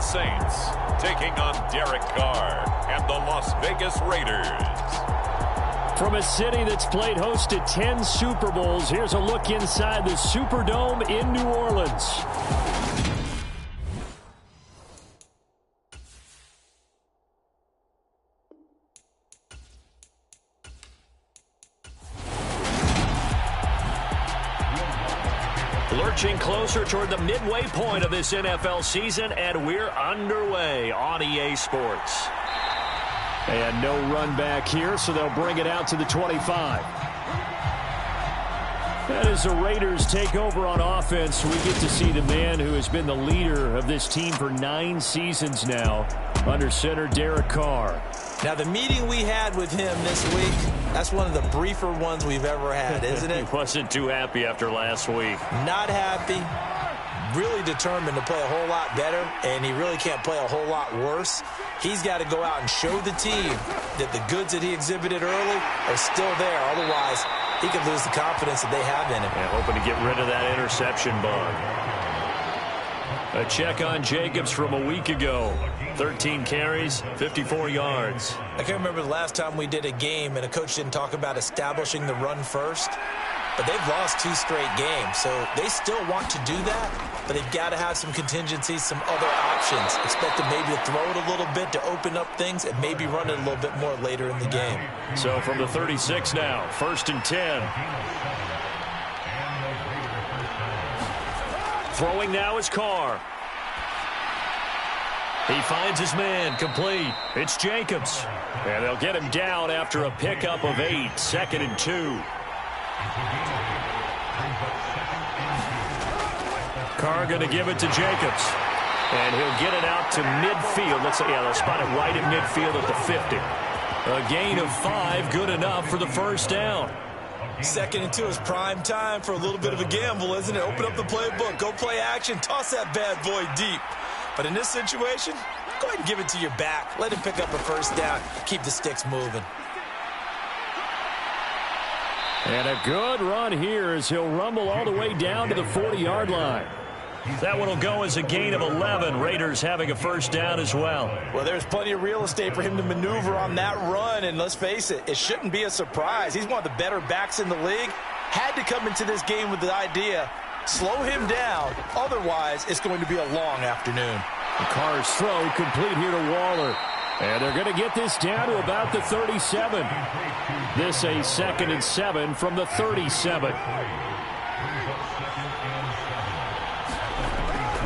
Saints taking on Derek Carr and the Las Vegas Raiders. From a city that's played host to 10 Super Bowls, here's a look inside the Superdome in New Orleans. Lurching closer toward the midway point of this NFL season, and we're underway on EA Sports. And no run back here, so they'll bring it out to the 25. And as the Raiders take over on offense, we get to see the man who has been the leader of this team for 9 seasons now, under center Derek Carr. Now, the meeting we had with him this week, that's one of the briefer ones we've ever had, isn't it? He wasn't too happy after last week. Not happy. Really determined to play a whole lot better, and he really can't play a whole lot worse. He's got to go out and show the team that the goods that he exhibited early are still there. Otherwise, he could lose the confidence that they have in him. Yeah, hoping to get rid of that interception bug. A check on Jacobs from a week ago. 13 carries, 54 yards. I can't remember the last time we did a game and a coach didn't talk about establishing the run first. But they've lost 2 straight games, so they still want to do that, but they've got to have some contingencies, some other options. Expect them maybe to throw it a little bit to open up things and maybe run it a little bit more later in the game. So from the 36 now, 1st and 10. Throwing now is Carr. He finds his man, complete. It's Jacobs. And they'll get him down after a pickup of 8, 2nd and 2. Carr going to give it to Jacobs. And he'll get it out to midfield. Let's say, yeah, they'll spot it right at midfield at the 50. A gain of 5, good enough for the first down. 2nd and 2 is prime time for a little bit of a gamble, isn't it? Open up the playbook, go play action, toss that bad boy deep. But in this situation, go ahead and give it to your back. Let him pick up a first down. Keep the sticks moving. And a good run here as he'll rumble all the way down to the 40-yard line. That one will go as a gain of 11. Raiders having a first down as well. Well, there's plenty of real estate for him to maneuver on that run. And let's face it, it shouldn't be a surprise. He's one of the better backs in the league. Had to come into this game with the idea, slow him down. Otherwise, it's going to be a long afternoon. Carr's throw complete here to Waller. And they're going to get this down to about the 37. This a 2nd and 7 from the 37.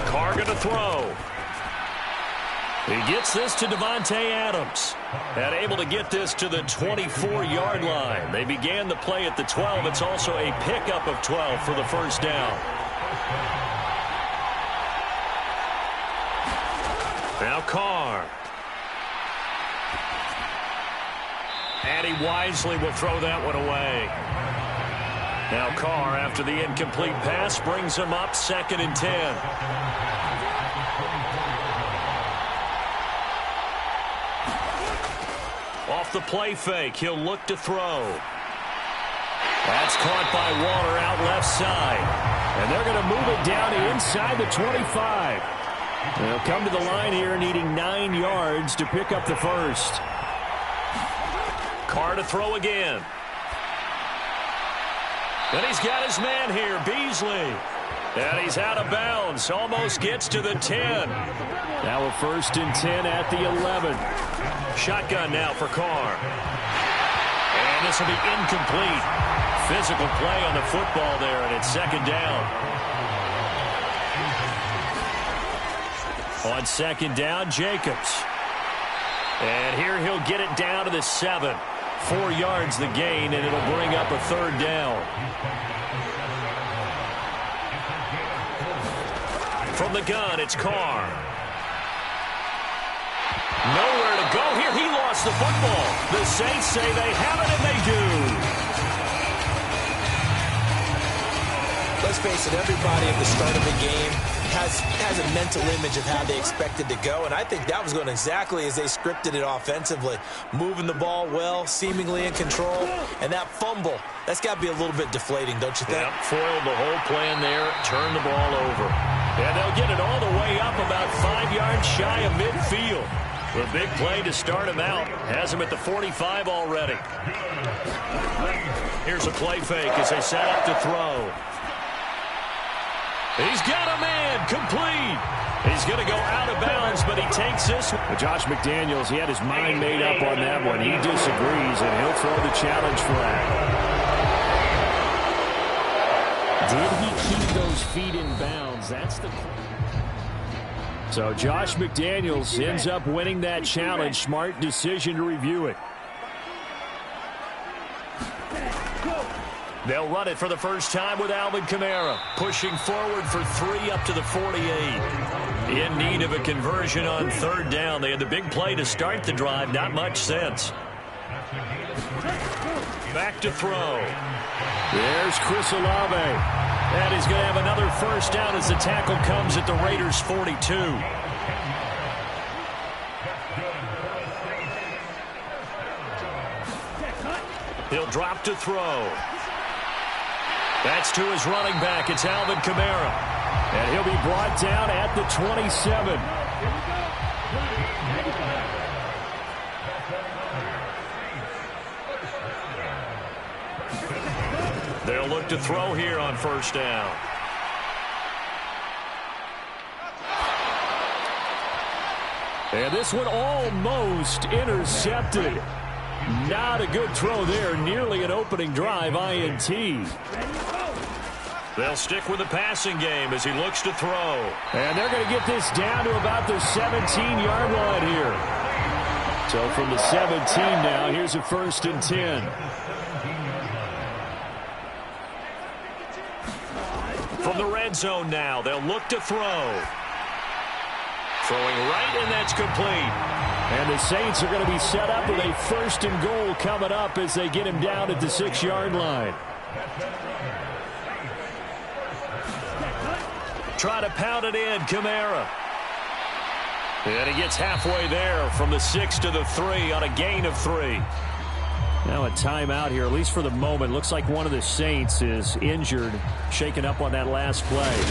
Carr going to throw. He gets this to Davante Adams. And able to get this to the 24-yard line. They began the play at the 12. It's also a pickup of 12 for the first down. Now Carr. And he wisely will throw that one away. Now Carr, after the incomplete pass, brings him up 2nd and 10. Off the play fake, he'll look to throw. That's caught by Waller out left side. And they're going to move it down to inside the 25. They'll come to the line here needing 9 yards to pick up the first. Carr to throw again. And he's got his man here, Beasley. And he's out of bounds. Almost gets to the 10. Now a 1st and 10 at the 11. Shotgun now for Carr. And this will be incomplete. Physical play on the football there, and it's 2nd down. On 2nd down, Jacobs. And here he'll get it down to the 7. 4 yards the gain, and it'll bring up a 3rd down. From the gun, it's Carr. Nowhere to go here. He lost the football. The Saints say they have it, and they do. Let's face it, everybody at the start of the game has a mental image of how they expected to go, and I think that was going exactly as they scripted it offensively. Moving the ball well, seemingly in control, and that fumble, that's got to be a little bit deflating, don't you think? Yep, foiled the whole plan there, turned the ball over. And they'll get it all the way up about 5 yards shy of midfield. The big play to start him out. Has him at the 45 already. Here's a play fake as they set up to throw. He's got a man, complete. He's going to go out of bounds, but he takes this. Josh McDaniels, he had his mind made up on that one. He disagrees, and he'll throw the challenge flag. Did he keep those feet in bounds? That's the... So Josh McDaniels ends up winning that challenge. Smart decision to review it. They'll run it for the first time with Alvin Kamara. Pushing forward for 3 up to the 48. In need of a conversion on third down. They had the big play to start the drive. Not much sense. Back to throw. There's Chris Olave. And he's going to have another first down as the tackle comes at the Raiders' 42. He'll drop to throw. That's to his running back. It's Alvin Kamara. And he'll be brought down at the 27. They'll look to throw here on first down. And this one almost intercepted. Not a good throw there. Nearly an opening drive INT. They'll stick with the passing game as he looks to throw. And they're going to get this down to about the 17-yard line here. So from the 17 now, here's a 1st and 10. From the red zone now, they'll look to throw. Throwing right, and that's complete. And the Saints are going to be set up with a 1st and goal coming up as they get him down at the 6-yard line. Try to pound it in, Kamara. And he gets halfway there from the 6 to the 3 on a gain of 3. Now a timeout here, at least for the moment. Looks like one of the Saints is injured, shaken up on that last play.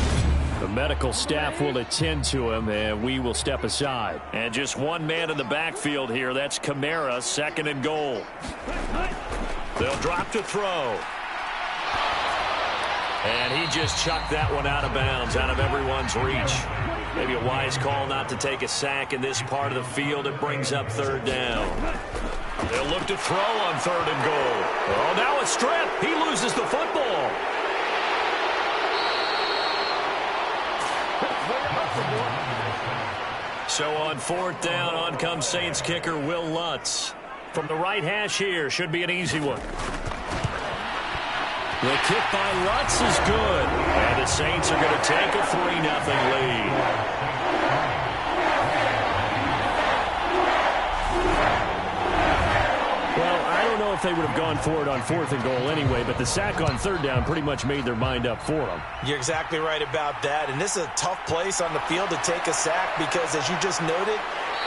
The medical staff will attend to him, and we will step aside. And just one man in the backfield here. That's Kamara, 2nd and goal. They'll drop to throw. And he just chucked that one out of bounds, out of everyone's reach. Maybe a wise call not to take a sack in this part of the field. It brings up 3rd down. They'll look to throw on 3rd and goal. Oh, now a strip. He loses the football. So on 4th down, on comes Saints kicker Will Lutz. From the right hash here, should be an easy one. The kick by Lutz is good. And the Saints are going to take a 3-0 lead. Well, I don't know if they would have gone for it on 4th and goal anyway, but the sack on 3rd down pretty much made their mind up for them. You're exactly right about that. And this is a tough place on the field to take a sack because, as you just noted,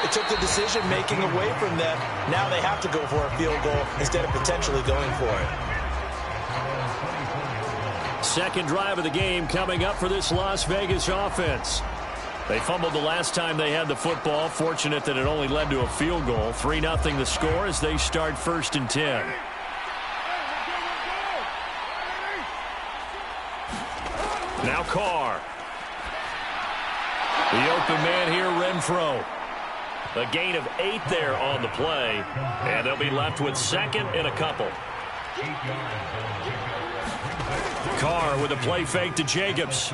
it took the decision-making away from them. Now they have to go for a field goal instead of potentially going for it. Second drive of the game coming up for this Las Vegas offense. They fumbled the last time they had the football. Fortunate that it only led to a field goal. 3-0 the score as they start 1st and 10. Now Carr. The open man here, Renfro. A gain of 8 there on the play. And they'll be left with 2nd and a couple. Carr with a play fake to Jacobs.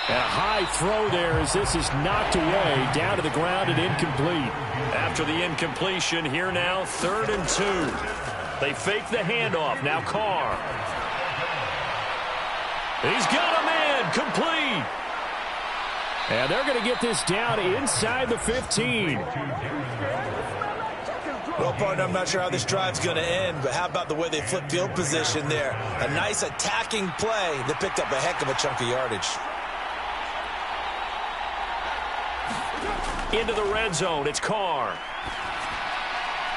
And a high throw there as this is knocked away, down to the ground and incomplete. After the incompletion, here now, 3rd and 2. They fake the handoff. Now Carr. He's got a man, complete. And they're going to get this down inside the 15. Well, partner, I'm not sure how this drive's going to end, but how about the way they flip field position there? A nice attacking play that picked up a heck of a chunk of yardage. Into the red zone, it's Carr.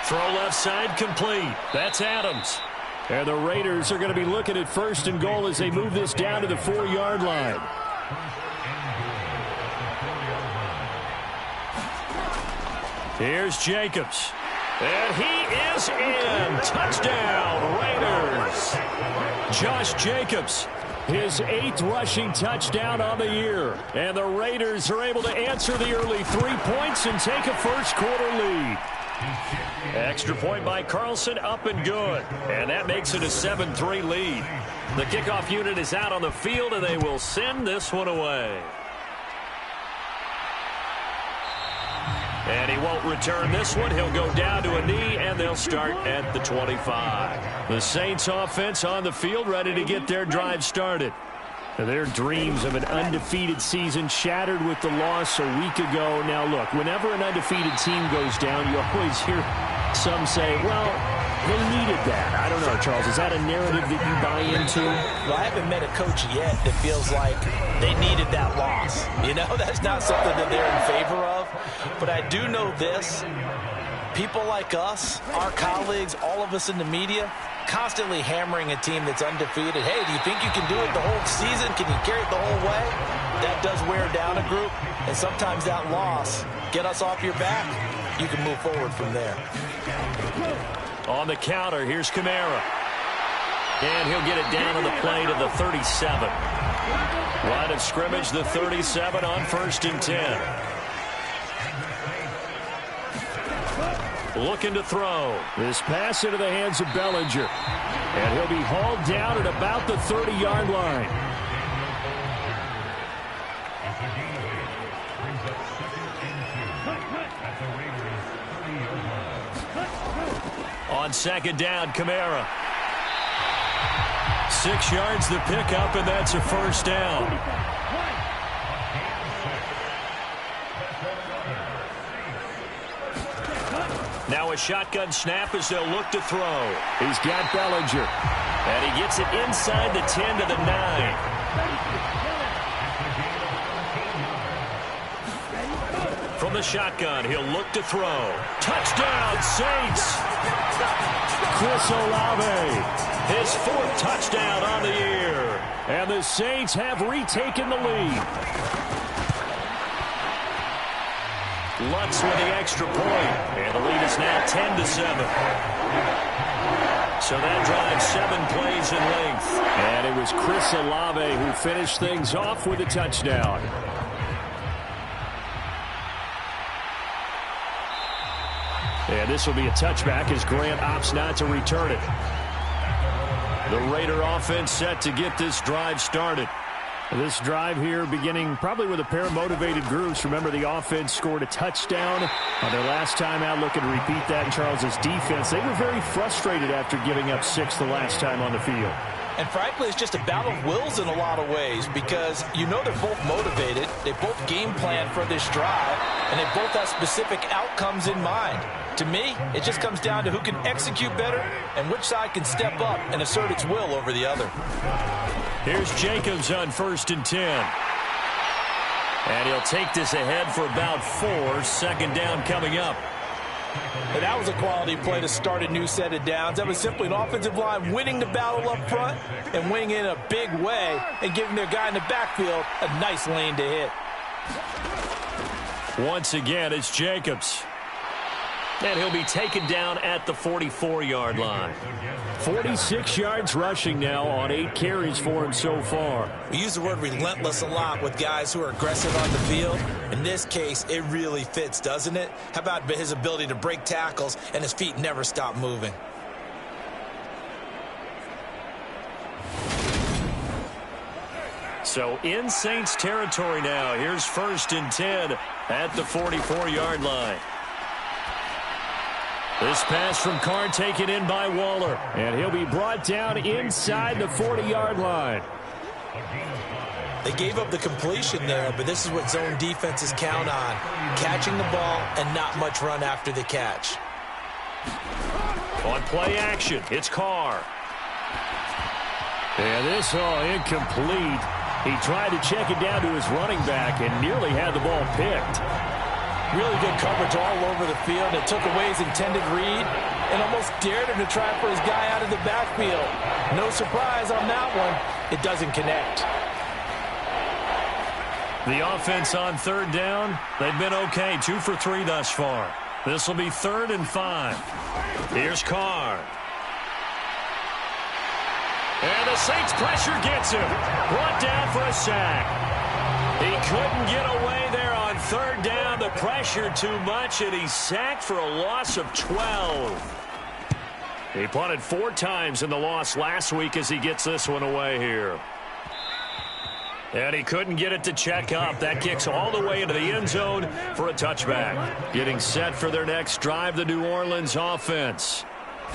Throw left side, complete. That's Adams. And the Raiders are going to be looking at 1st and goal as they move this down to the 4-yard line. Here's Jacobs. And he is in. Touchdown, Raiders. Josh Jacobs, his 8th rushing touchdown on the year. And the Raiders are able to answer the early 3 points and take a first-quarter lead. Extra point by Carlson, up and good. And that makes it a 7-3 lead. The kickoff unit is out on the field, and they will send this one away. And he won't return this one. He'll go down to a knee, and they'll start at the 25. The Saints offense on the field, ready to get their drive started. Their dreams of an undefeated season shattered with the loss a week ago. Now, look, whenever an undefeated team goes down, you always hear some say, well, they needed that. I don't know, Charles. Is that a narrative that you buy into? Well, I haven't met a coach yet that feels like they needed that loss. You know, that's not something that they're in favor of. But I do know this. People like us, our colleagues, all of us in the media, constantly hammering a team that's undefeated. Hey, do you think you can do it the whole season? Can you carry it the whole way? That does wear down a group. And sometimes that loss, get us off your back, you can move forward from there. On the counter, here's Kamara. And he'll get it down on the play to the 37. Line of scrimmage, the 37 on 1st and 10. Looking to throw. This pass into the hands of Bellinger. And he'll be hauled down at about the 30-yard line. On 2nd down, Kamara. 6 yards the pickup, and that's a 1st down. Now a shotgun snap as they'll look to throw. He's got Bellinger. And he gets it inside the 10 to the 9. From the shotgun, he'll look to throw. Touchdown, Saints! Chris Olave, his 4th touchdown on the year. And the Saints have retaken the lead. Lutz with the extra point. And the lead is now 10-7. So that drives 7 plays in length. And it was Chris Olave who finished things off with a touchdown. And this will be a touchback as Grant opts not to return it. The Raider offense set to get this drive started. This drive here beginning probably with a pair of motivated groups. Remember, the offense scored a touchdown on their last time out. Looking to repeat that in Charles's defense. They were very frustrated after giving up 6 the last time on the field. And frankly, it's just a battle of wills in a lot of ways because you know they're both motivated. They both game plan for this drive, and they both have specific outcomes in mind. To me, it just comes down to who can execute better and which side can step up and assert its will over the other. Here's Jacobs on 1st and 10. And he'll take this ahead for about 4. 2nd down coming up. And that was a quality play to start a new set of downs. That was simply an offensive line winning the battle up front and winning in a big way and giving their guy in the backfield a nice lane to hit. Once again, it's Jacobs. And he'll be taken down at the 44-yard line. 46 yards rushing now on 8 carries for him so far. We use the word relentless a lot with guys who are aggressive on the field. In this case, it really fits, doesn't it? How about his ability to break tackles and his feet never stop moving? So in Saints territory now. Here's 1st and 10 at the 44-yard line. This pass from Carr taken in by Waller. And he'll be brought down inside the 40-yard line. They gave up the completion there, but this is what zone defenses count on. Catching the ball and not much run after the catch. On play action, it's Carr. And this all incomplete. He tried to check it down to his running back and nearly had the ball picked. Really good coverage all over the field. It took away his intended read and almost dared him to try for his guy out of the backfield. No surprise on that one. It doesn't connect. The offense on third down, they've been okay. 2 for 3 thus far. This will be 3rd and 5. Here's Carr. And the Saints pressure gets him. Brought down for a sack. He couldn't get away there on 3rd down. The pressure too much, and he's sacked for a loss of 12. He punted 4 times in the loss last week as he gets this one away here. And he couldn't get it to check up. That kicks all the way into the end zone for a touchback. Getting set for their next drive, the New Orleans offense.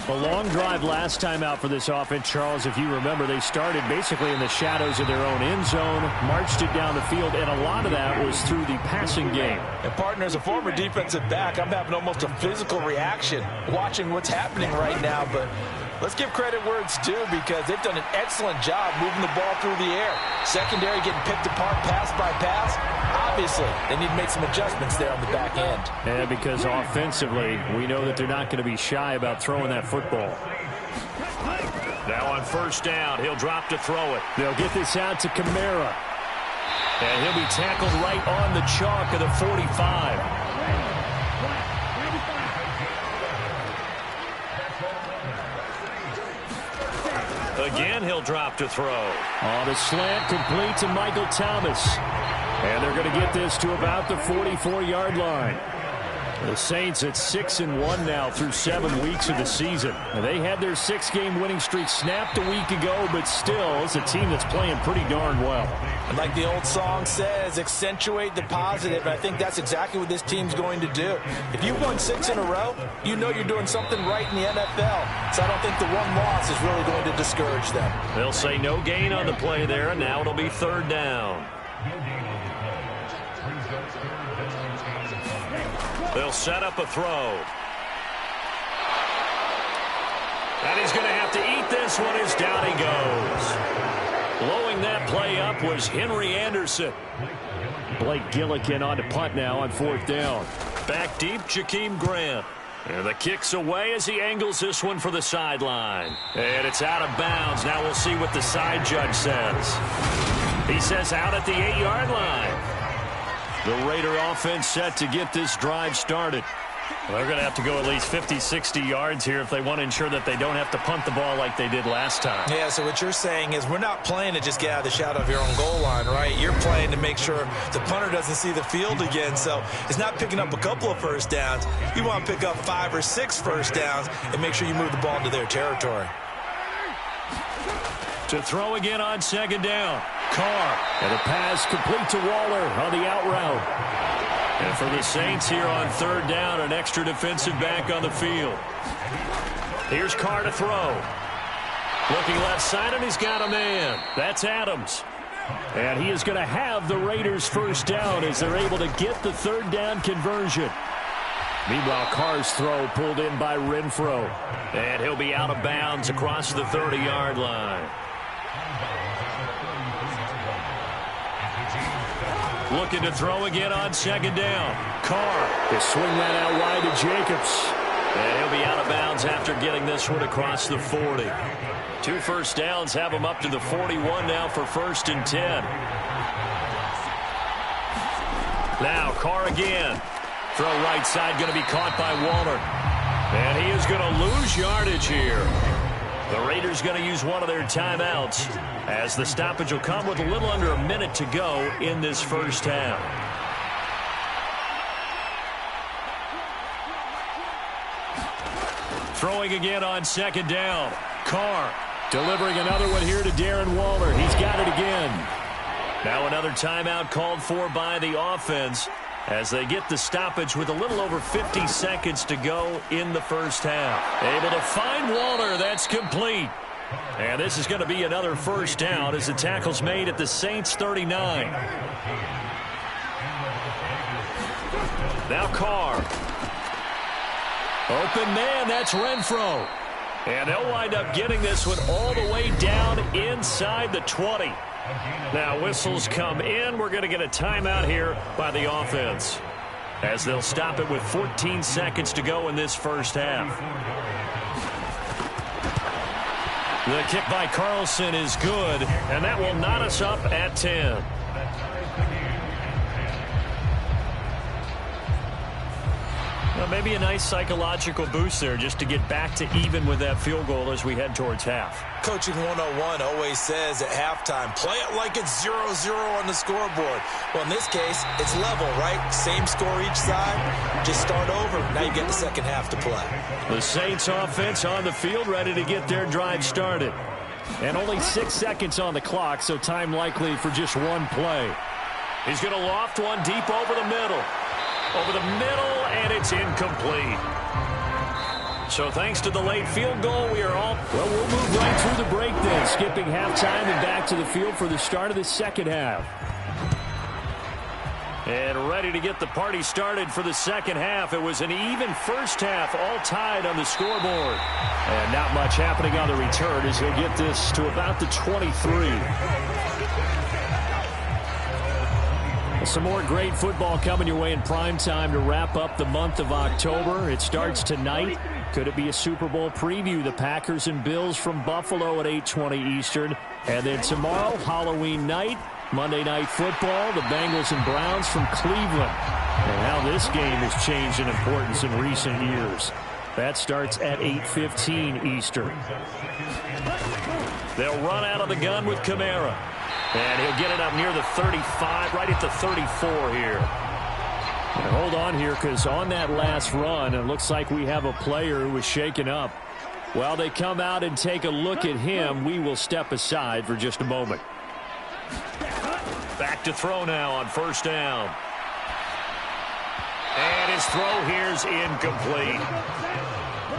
A long drive last time out for this offense, Charles. If you remember, they started basically in the shadows of their own end zone, marched it down the field, and a lot of that was through the passing game. And partner, as a former defensive back, I'm having almost a physical reaction watching what's happening right now. But let's give credit where it's due, because they've done an excellent job moving the ball through the air. Secondary getting picked apart pass by pass. Obviously, they need to make some adjustments there on the back end. And because offensively, we know that they're not going to be shy about throwing that football. Now on 1st down, he'll drop to throw it. They'll get this out to Kamara. And he'll be tackled right on the chalk of the 45. Again, he'll drop to throw. On a slant, complete to Michael Thomas. And they're going to get this to about the 44-yard line. The Saints at 6-1 now through 7 weeks of the season. They had their 6-game winning streak snapped a week ago, but still, it's a team that's playing pretty darn well. And like the old song says, accentuate the positive. I think that's exactly what this team's going to do. If you've won 6 in a row, you know you're doing something right in the NFL. So I don't think the one loss is really going to discourage them. They'll say no gain on the play there, and now it'll be 3rd down. They'll set up a throw. And he's going to have to eat this one as down he goes. Blowing that play up was Henry Anderson. Blake Gillikin on to punt now on 4th down. Back deep, Jakeem Grant. And the kick's away as he angles this one for the sideline. And it's out of bounds. Now we'll see what the side judge says. He says out at the 8-yard line. The Raider offense set to get this drive started. Well, they're going to have to go at least 50, 60 yards here if they want to ensure that they don't have to punt the ball like they did last time. Yeah, so what you're saying is we're not playing to just get out of the shadow of your own goal line, right? You're playing to make sure the punter doesn't see the field again. So it's not picking up a couple of 1st downs. You want to pick up 5 or 6 1st downs and make sure you move the ball into their territory. To throw again on 2nd down. Carr. And a pass complete to Waller on the out route. And for the Saints here on 3rd down, an extra defensive back on the field. Here's Carr to throw. Looking left side, and he's got a man. That's Adams. And he is going to have the Raiders' 1st down as they're able to get the 3rd down conversion. Meanwhile, Carr's throw pulled in by Renfro. And he'll be out of bounds across the 30-yard line. Looking to throw again on 2nd down. Carr. He'll swing that out wide to Jacobs. And he'll be out of bounds after getting this one across the 40. 2 1st downs have him up to the 41 now for 1st and 10. Now Carr again. Throw right side going to be caught by Waller. And he is going to lose yardage here. The Raiders going to use one of their timeouts as the stoppage will come with a little under a minute to go in this 1st half. Throwing again on 2nd down. Carr delivering another one here to Darren Waller. He's got it again. Now another timeout called for by the offense as they get the stoppage with a little over 50 seconds to go in the 1st half. Able to find Waller. That's complete. And this is going to be another 1st down as the tackle's made at the Saints 39. Now Carr. Open man, that's Renfro. And they'll wind up getting this one all the way down inside the 20. Now whistles come in. We're going to get a timeout here by the offense. as they'll stop it with 14 seconds to go in this first half. The kick by Carlson is good, and that will knot us up at 10. Well, maybe a nice psychological boost there just to get back to even with that field goal as we head towards half. Coaching 101 always says at halftime, play it like it's 0-0 on the scoreboard. Well, in this case, it's level, right? Same score each side. Just start over. Now you get the second half to play. The Saints offense on the field, ready to get their drive started. And only 6 seconds on the clock, so time likely for just one play. He's going to loft one deep over the middle. Over the middle, and it's incomplete. So thanks to the late field goal, we are all... Well, we'll move right through the break then, skipping halftime and back to the field for the start of the second half. And ready to get the party started for the second half. It was an even first half, all tied on the scoreboard. And not much happening on the return as he'll get this to about the 23. Some more great football coming your way in prime time to wrap up the month of October. It starts tonight. Could it be a Super Bowl preview? The Packers and Bills from Buffalo at 8:20 Eastern. And then tomorrow, Halloween night, Monday Night Football, the Bengals and Browns from Cleveland. And how this game has changed in importance in recent years. That starts at 8:15 Eastern. They'll run out of the gun with Kamara. And he'll get it up near the 35, right at the 34 here. And hold on here, because on that last run, it looks like we have a player who was shaken up. While they come out and take a look at him, we will step aside for just a moment. Back to throw now on first down. And his throw here's incomplete.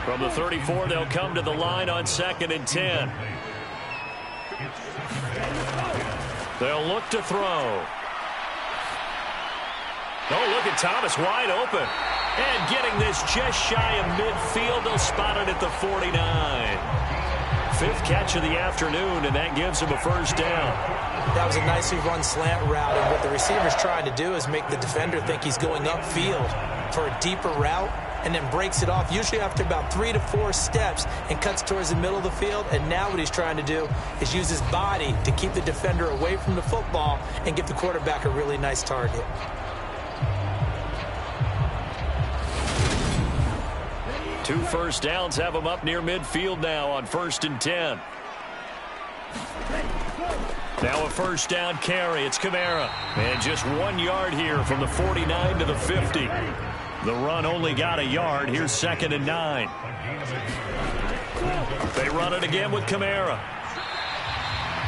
From the 34, they'll come to the line on 2nd and 10. They'll look to throw. Oh, look at Thomas wide open. And getting this just shy of midfield. They'll spot it at the 49. 5th catch of the afternoon, and that gives him a first down. That was a nicely run slant route, and what the receiver's trying to do is make the defender think he's going upfield for a deeper route, and then breaks it off, usually after about 3 to 4 steps, and cuts towards the middle of the field. And now what he's trying to do is use his body to keep the defender away from the football and give the quarterback a really nice target. Two first downs have him up near midfield now on 1st and 10. Now a first down carry. It's Kamara. And just 1 yard here from the 49 to the 50. The run only got a yard. Here's 2nd and 9. They run it again with Kamara.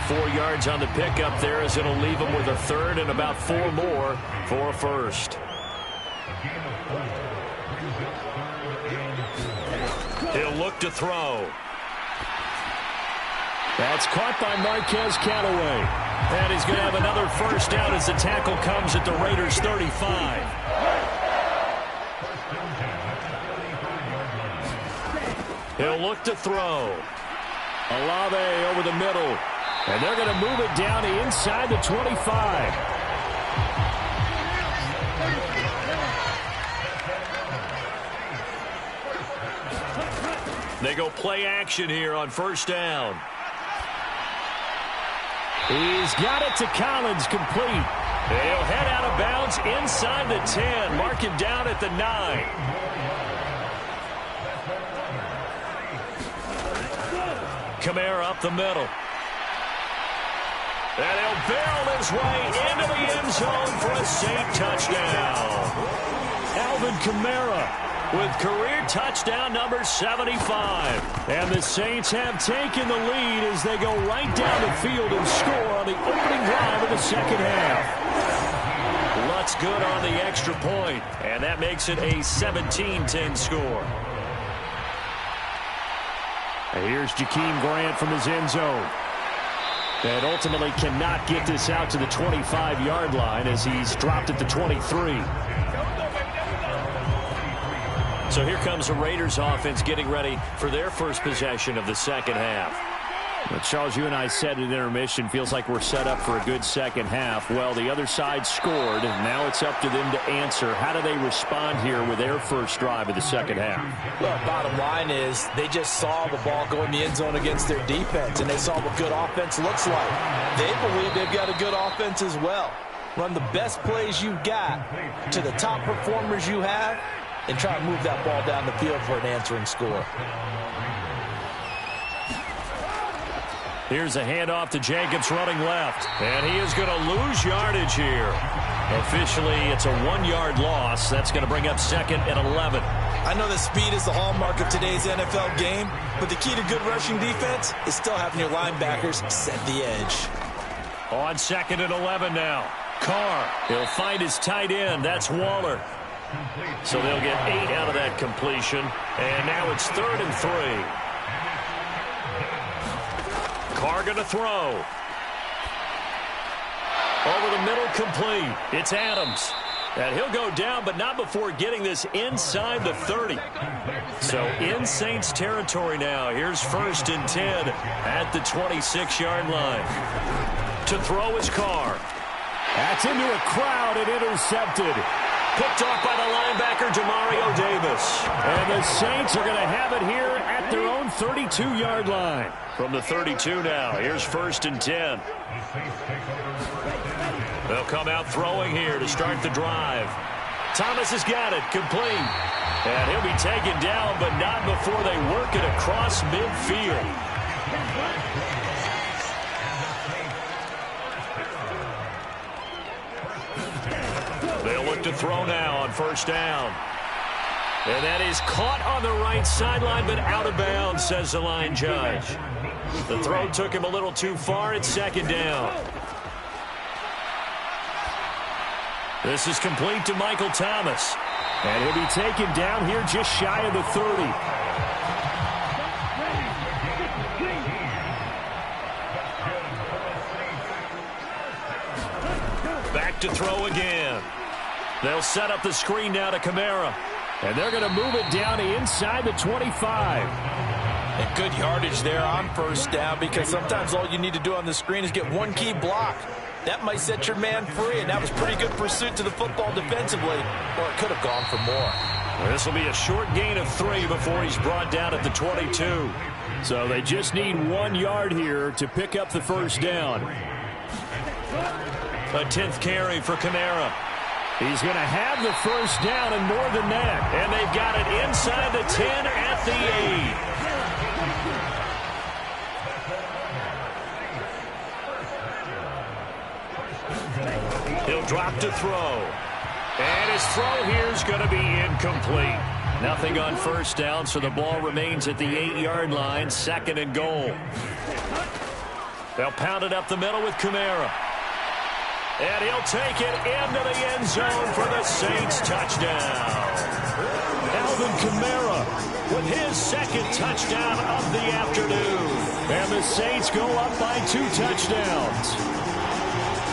4 yards on the pickup there as it'll leave them with a 3rd and about 4 more for a first. He'll look to throw. That's caught by Marquez Callaway. And he's going to have another first down as the tackle comes at the Raiders' 35. He'll look to throw. Olave over the middle. And they're going to move it down to inside the 25. They go play action here on first down. He's got it to Collins, complete. He'll head out of bounds inside the 10. Mark him down at the 9. Kamara up the middle. And he'll barrel his way into the end zone for a Saint touchdown. Alvin Kamara with career touchdown number 75. And the Saints have taken the lead as they go right down the field and score on the opening drive of the second half. Lutz good on the extra point, and that makes it a 17-10 score. And here's Jakeem Grant from his end zone. And ultimately cannot get this out to the 25-yard line as he's dropped at the 23. So here comes the Raiders offense getting ready for their first possession of the second half. But Charles, you and I said at intermission, feels like we're set up for a good second half. Well, the other side scored, and now it's up to them to answer. How do they respond here with their first drive of the second half? Well, bottom line is they just saw the ball go in the end zone against their defense, and they saw what good offense looks like. They believe they've got a good offense as well. Run the best plays you've got to the top performers you have, and try to move that ball down the field for an answering score. Here's a handoff to Jacobs running left. And he is going to lose yardage here. Officially, it's a 1-yard loss. That's going to bring up second and 11. I know that speed is the hallmark of today's NFL game, but the key to good rushing defense is still having your linebackers set the edge. On second and 11 now. Carr, he'll find his tight end. That's Waller. So they'll get 8 out of that completion. And now it's 3rd and 3. Carr going to throw. Over the middle, complete. It's Adams. And he'll go down, but not before getting this inside the 30. So in Saints territory now. Here's 1st and 10 at the 26-yard line. To throw is Carr. That's into a crowd and intercepted. Picked off by the linebacker, Demario Davis. And the Saints are going to have it here at their own 32-yard line. From the 32 now, here's 1st and 10. They'll come out throwing here to start the drive. Thomas has got it, complete. And he'll be taken down, but not before they work it across midfield. They'll look to throw now on 1st down. And that is caught on the right sideline, but out of bounds, says the line judge. The throw took him a little too far. It's 2nd down. This is complete to Michael Thomas. And he'll be taken down here just shy of the 30. Back to throw again. They'll set up the screen now to Kamara. And they're going to move it down to inside the 25. And good yardage there on 1st down, because sometimes all you need to do on the screen is get one key block. That might set your man free, and that was pretty good pursuit to the football defensively. Or it could have gone for more. Well, this will be a short gain of 3 before he's brought down at the 22. So they just need 1 yard here to pick up the 1st down. A 10th carry for Kamara. He's going to have the 1st down and more than that. And they've got it inside the 10 at the 8. He'll drop to throw. And his throw here is going to be incomplete. Nothing on 1st down, so the ball remains at the 8-yard line. 2nd and goal. They'll pound it up the middle with Kamara. And he'll take it into the end zone for the Saints touchdown. Alvin Kamara with his 2nd touchdown of the afternoon. And the Saints go up by 2 touchdowns.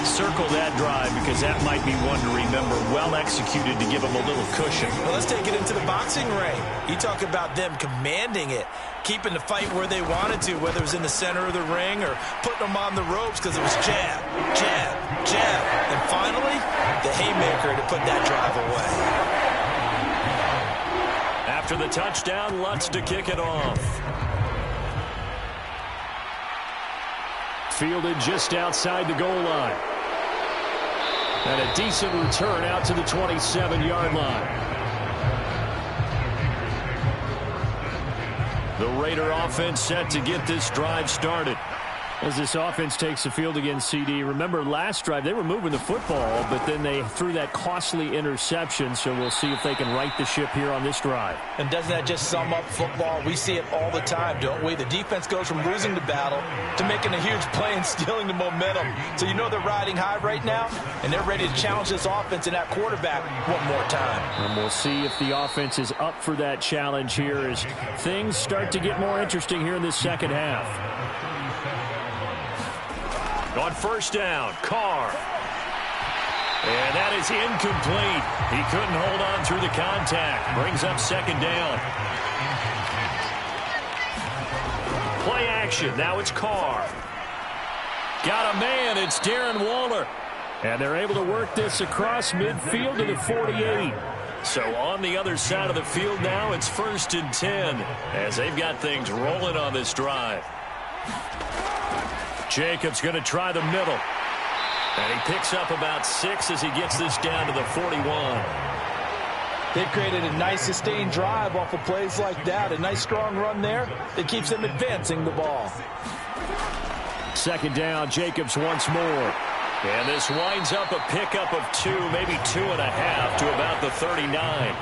Circle that drive, because that might be one to remember. Well executed to give them a little cushion. Well, let's take it into the boxing ring. You talk about them commanding it, keeping the fight where they wanted to, whether it was in the center of the ring or putting them on the ropes, because it was jab, jab, jab. And finally, the haymaker to put that drive away. After the touchdown, Lutz to kick it off. Fielded just outside the goal line. And a decent return out to the 27-yard line. The Raider offense set to get this drive started. As this offense takes the field against CD, remember last drive they were moving the football, but then they threw that costly interception, so we'll see if they can right the ship here on this drive. And doesn't that just sum up football? We see it all the time, don't we? The defense goes from losing the battle to making a huge play and stealing the momentum. So you know they're riding high right now, and they're ready to challenge this offense and that quarterback one more time. And we'll see if the offense is up for that challenge here as things start to get more interesting here in this second half. On 1st down, Carr. And that is incomplete. He couldn't hold on through the contact. Brings up 2nd down. Play action. Now it's Carr. Got a man. It's Darren Waller. And they're able to work this across midfield to the 48. So on the other side of the field now, it's 1st and 10 as they've got things rolling on this drive. Jacobs going to try the middle. And he picks up about 6 as he gets this down to the 41. They've created a nice sustained drive off of plays like that. A nice strong run there that keeps them advancing the ball. 2nd down, Jacobs once more. And this winds up a pickup of 2, maybe 2.5 to about the 39.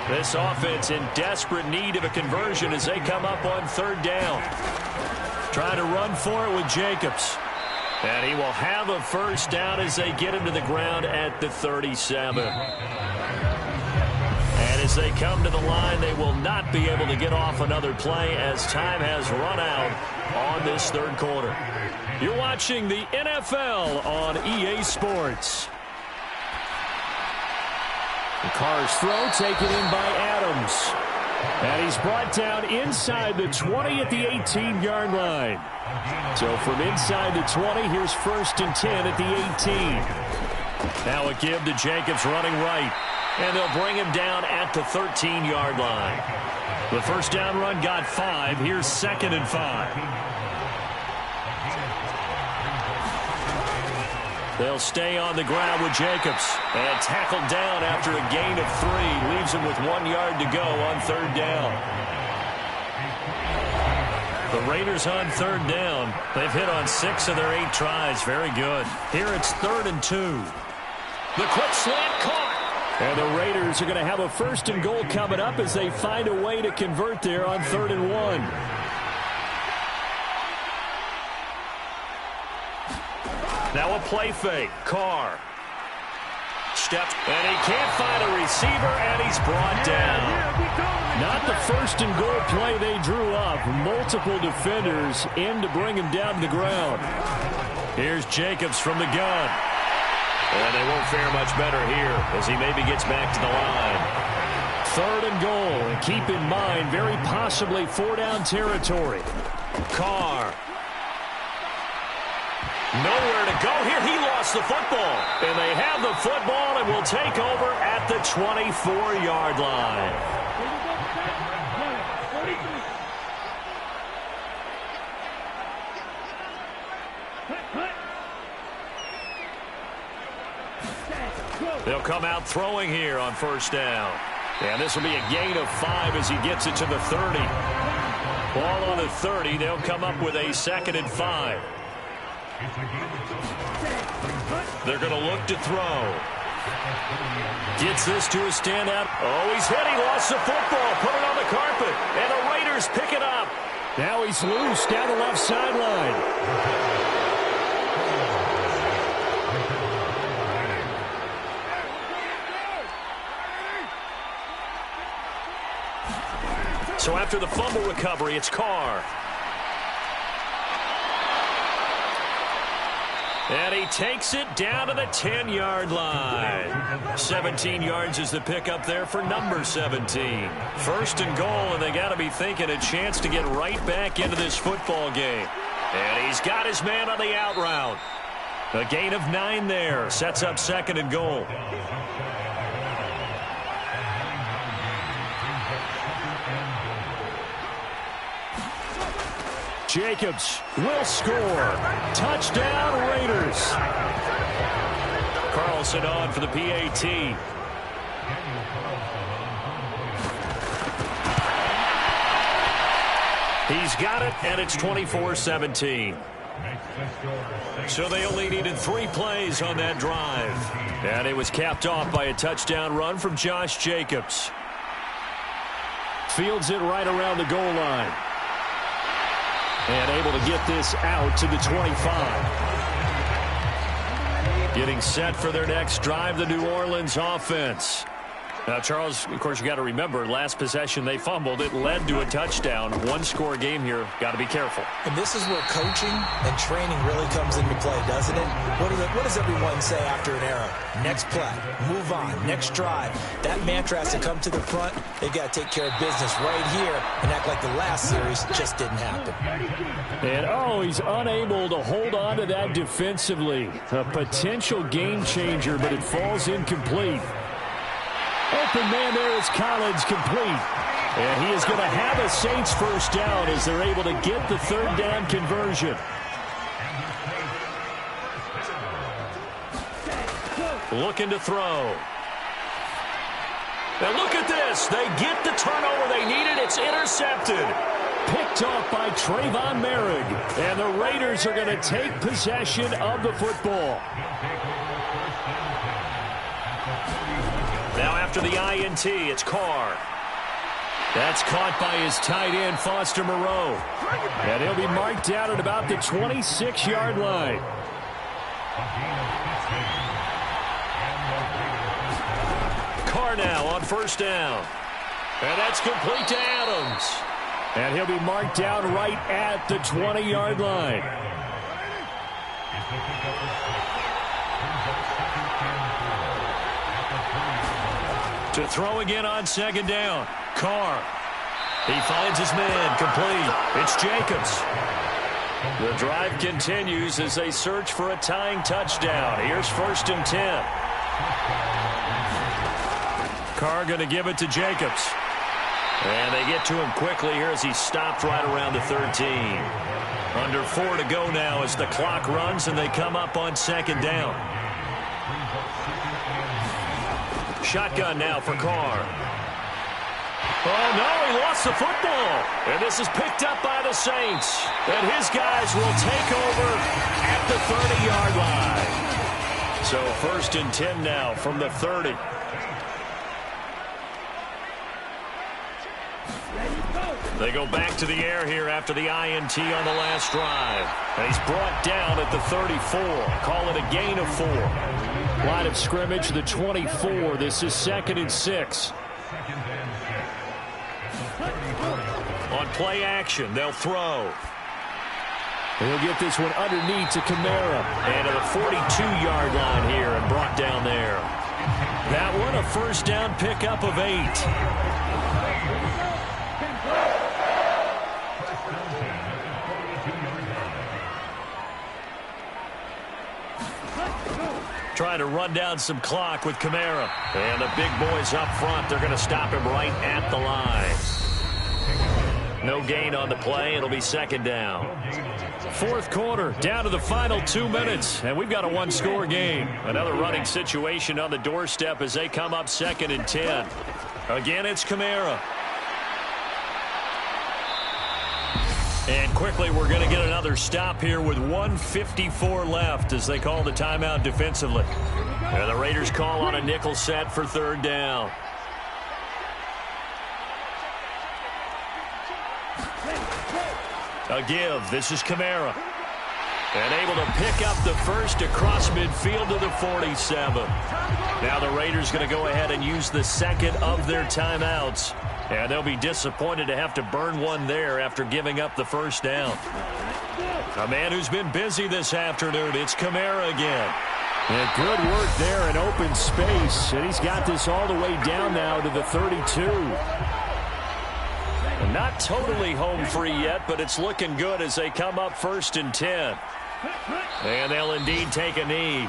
This offense in desperate need of a conversion as they come up on 3rd down. Trying to run for it with Jacobs. And he will have a 1st down as they get him to the ground at the 37. And as they come to the line, they will not be able to get off another play as time has run out on this 3rd quarter. You're watching the NFL on EA Sports. The Carr's throw taken in by Adams. And he's brought down inside the 20 at the 18-yard line. So from inside the 20, here's 1st and 10 at the 18. Now a give to Jacobs running right. And they'll bring him down at the 13-yard line. The 1st down run got 5. Here's 2nd and 5. They'll stay on the ground with Jacobs. And tackled down after a gain of 3. Leaves him with 1 yard to go on 3rd down. The Raiders on 3rd down. They've hit on 6 of their 8 tries. Very good. Here it's 3rd and 2. The quick slant caught. And the Raiders are going to have a 1st and goal coming up as they find a way to convert there on 3rd and 1. Now a play fake. Carr. Steps. And he can't find a receiver, and he's brought down. Not the 1st and goal play they drew up. Multiple defenders in to bring him down to the ground. Here's Jacobs from the gun. And they won't fare much better here as he maybe gets back to the line. 3rd and goal. And keep in mind, very possibly 4-down territory. Carr. Nowhere to go here. He lost the football. And they have the football and will take over at the 24-yard line. They'll come out throwing here on 1st down. And this will be a gain of 5 as he gets it to the 30. Ball on the 30. They'll come up with a 2nd and 5. They're going to look to throw. Gets this to a standout. Oh, he's hit. He lost the football. Put it on the carpet. And the Raiders pick it up. Now he's loose down the left sideline. So after the fumble recovery, it's Carr. And he takes it down to the 10-yard line. 17 yards is the pickup there for number 17. 1st and goal, and they got to be thinking a chance to get right back into this football game. And he's got his man on the out route. A gain of 9 there. Sets up 2nd and goal. Jacobs will score. Touchdown, Raiders. Carlson on for the PAT. He's got it, and it's 24-17. So they only needed 3 plays on that drive. And it was capped off by a touchdown run from Josh Jacobs. Fields it right around the goal line. And able to get this out to the 25. Getting set for their next drive, the New Orleans offense. Now, Charles, of course, you got to remember, last possession they fumbled. It led to a touchdown. One-score game here. Got to be careful. And this is where coaching and training really comes into play, doesn't it? What does everyone say after an error? Next play, move on, next drive. That mantra has to come to the front. They've got to take care of business right here and act like the last series just didn't happen. And, he's unable to hold on to that defensively. A potential game changer, but it falls incomplete. Open man there is Collins, complete. And he is going to have a Saints first down as they're able to get the third down conversion. Looking to throw. Now look at this. They get the turnover they needed. It's intercepted. Picked off by Trayvon Merrick. And the Raiders are going to take possession of the football. Now after the INT, it's Carr. That's caught by his tight end, Foster Moreau. And he'll be marked down at about the 26-yard line. Carr now on first down. And that's complete to Adams. And he'll be marked down right at the 20-yard line. To throw again on second down. Carr. He finds his man. Complete. It's Jacobs. The drive continues as they search for a tying touchdown. Here's 1st and 10. Carr going to give it to Jacobs. And they get to him quickly here as he stopped right around the 13. Under 4 to go now as the clock runs and they come up on second down. Shotgun now for Carr. Oh, no, he lost the football. And this is picked up by the Saints. And his guys will take over at the 30-yard line. So 1st and 10 now from the 30. They go back to the air here after the INT on the last drive. And he's brought down at the 34. Call it a gain of 4. Line of scrimmage, the 24. This is 2nd and 6. On play action, they'll throw. He'll get this one underneath to Kamara. And to the 42-yard line here and brought down there. That one a first down pickup of 8. Trying to run down some clock with Kamara. And the big boys up front, they're going to stop him right at the line. No gain on the play. It'll be 2nd down. 4th quarter, down to the final 2 minutes. And we've got a one-score game. Another running situation on the doorstep as they come up 2nd and 10. Again, it's Kamara. And quickly, we're going to get another stop here with 1:54 left as they call the timeout defensively. And the Raiders call on a nickel set for 3rd down. A give. This is Kamara. And able to pick up the first across midfield to the 47. Now the Raiders going to go ahead and use the 2nd of their timeouts. And they'll be disappointed to have to burn one there after giving up the first down. A man who's been busy this afternoon, it's Kamara again. And good work there in open space. And he's got this all the way down now to the 32. And not totally home free yet, but it's looking good as they come up 1st and 10. And they'll indeed take a knee.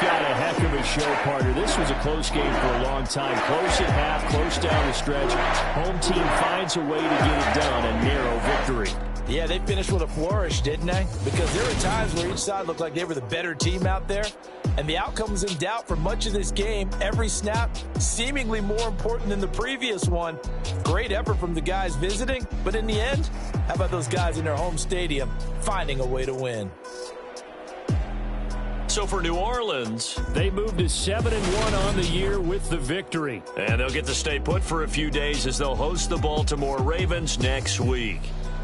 Got a heck of a show, partner. This was a close game for a long time. Close at half, close down the stretch. Home team finds a way to get it done, a narrow victory. Yeah, they finished with a flourish, didn't they? Because there were times where each side looked like they were the better team out there, and the outcome was in doubt for much of this game. Every snap seemingly more important than the previous one. Great effort from the guys visiting, but in the end, how about those guys in their home stadium finding a way to win? So for New Orleans, they moved to 7-1 on the year with the victory. And they'll get to stay put for a few days as they'll host the Baltimore Ravens next week.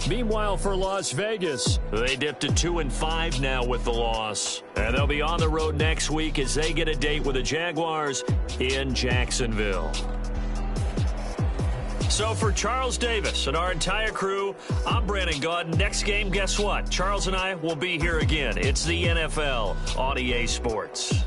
Meanwhile, for Las Vegas, they dipped to 2-5 now with the loss. And they'll be on the road next week as they get a date with the Jaguars in Jacksonville. So for Charles Davis and our entire crew, I'm Brandon Gaudin. Next game, guess what? Charles and I will be here again. It's the NFL on EA Sports.